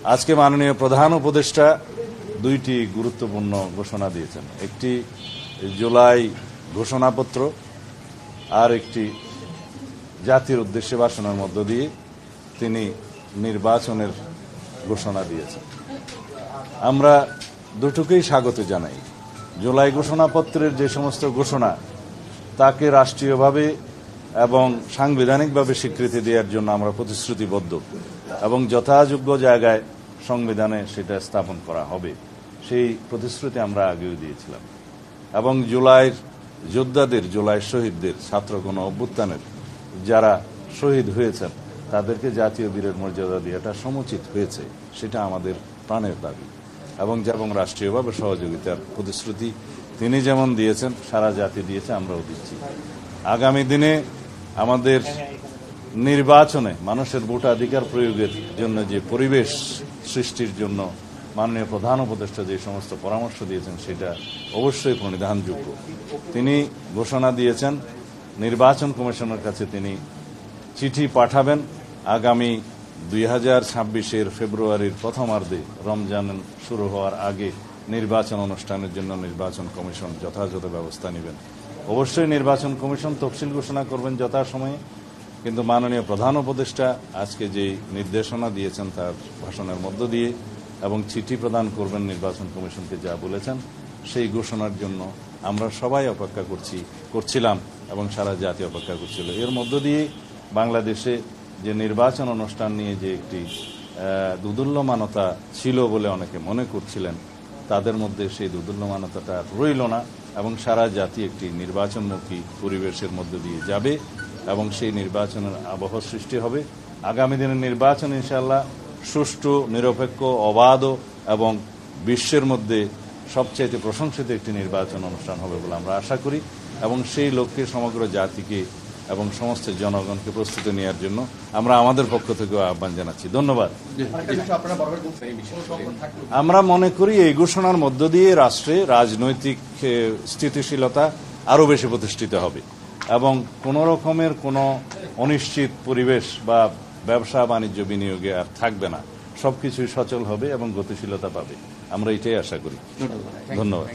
আজকে মাননীয় প্রধান উপদেষ্টা দুইটি গুরুত্বপূর্ণ ঘোষণা দিয়েছেন, একটি জুলাই ঘোষণাপত্র আর একটি জাতির উদ্দেশ্যে ভাষণের মধ্য দিয়ে তিনি নির্বাচনের ঘোষণা দিয়েছেন। আমরা দুটোকেই স্বাগত জানাই। জুলাই ঘোষণাপত্রের যে সমস্ত ঘোষণা তাকে রাষ্ট্রীয়ভাবে এবং সাংবিধানিকভাবে স্বীকৃতি দেওয়ার জন্য আমরা প্রতিশ্রুতিবদ্ধ এবং যথাযোগ্য জায়গায় সংবিধানে সেটা স্থাপন করা হবে, সেই প্রতিশ্রুতি আমরা আগেও দিয়েছিলাম। এবং জুলাইয়ের যোদ্ধাদের, জুলাই শহীদদের, ছাত্র গণ অভ্যুত্থানের যারা শহীদ হয়েছেন তাদেরকে জাতীয় বীরের মর্যাদা দেওয়াটা সমুচিত হয়েছে, সেটা আমাদের প্রাণের দাবি। এবং রাষ্ট্রীয়ভাবে সহযোগিতার প্রতিশ্রুতি তিনি যেমন দিয়েছেন, সারা জাতি দিয়েছে, আমরাও দিচ্ছি। আগামী দিনে আমাদের নির্বাচনে মানুষের ভোটাধিকার প্রয়োগের জন্য যে পরিবেশ সৃষ্টির জন্য মাননীয় প্রধান উপদেষ্টা যে সমস্ত পরামর্শ দিয়েছেন সেটা অবশ্যই প্রণিধানযোগ্য। তিনি ঘোষণা দিয়েছেন নির্বাচন কমিশনের কাছে তিনি চিঠি পাঠাবেন আগামী 2026-এর ফেব্রুয়ারির প্রথমার্ধে, রমজান শুরু হওয়ার আগে নির্বাচন অনুষ্ঠানের জন্য নির্বাচন কমিশন যথাযথ ব্যবস্থা নেবেন। অবশ্যই নির্বাচন কমিশন তফসিল ঘোষণা করবেন যথাসময়ে, কিন্তু মাননীয় প্রধান উপদেষ্টা আজকে যে নির্দেশনা দিয়েছেন তার ভাষণের মধ্য দিয়ে এবং চিঠি প্রদান করবেন নির্বাচন কমিশনকে যা বলেছেন, সেই ঘোষণার জন্য আমরা সবাই অপেক্ষা করছিলাম এবং সারা জাতি অপেক্ষা করছিল। এর মধ্য দিয়ে বাংলাদেশে যে নির্বাচন অনুষ্ঠান নিয়ে যে একটি দুদুল্যমানতা ছিল বলে অনেকে মনে করছিলেন, তাদের মধ্যে সেই দুদুল্যমানতাটা রইল না এবং সারা জাতি একটি নির্বাচনমুখী পরিবেশের মধ্য দিয়ে যাবে এবং সেই নির্বাচনের আবহ সৃষ্টি হবে। আগামী দিনের নির্বাচন ইনশাআল্লাহ সুষ্ঠু, নিরপেক্ষ, অবাধ এবং বিশ্বের মধ্যে সবচাইতে প্রশংসিত একটি নির্বাচন অনুষ্ঠান হবে বলে আমরা আশা করি এবং সেই লক্ষ্যে সমগ্র জাতিকে এবং সমস্ত জনগণকে প্রস্তুতি নেওয়ার জন্য আমরা আমাদের পক্ষ থেকে আহ্বান জানাচ্ছি। ধন্যবাদ। আমরা মনে করি এই ঘোষণার মধ্য দিয়ে রাষ্ট্রে রাজনৈতিক স্থিতিশীলতা আরো বেশি প্রতিষ্ঠিত হবে এবং কোন রকমের কোনো অনিশ্চিত পরিবেশ বা ব্যবসা বাণিজ্য বিনিয়োগে আর থাকবে না, সবকিছুই সচল হবে এবং গতিশীলতা পাবে। আমরা এটাই আশা করি। ধন্যবাদ।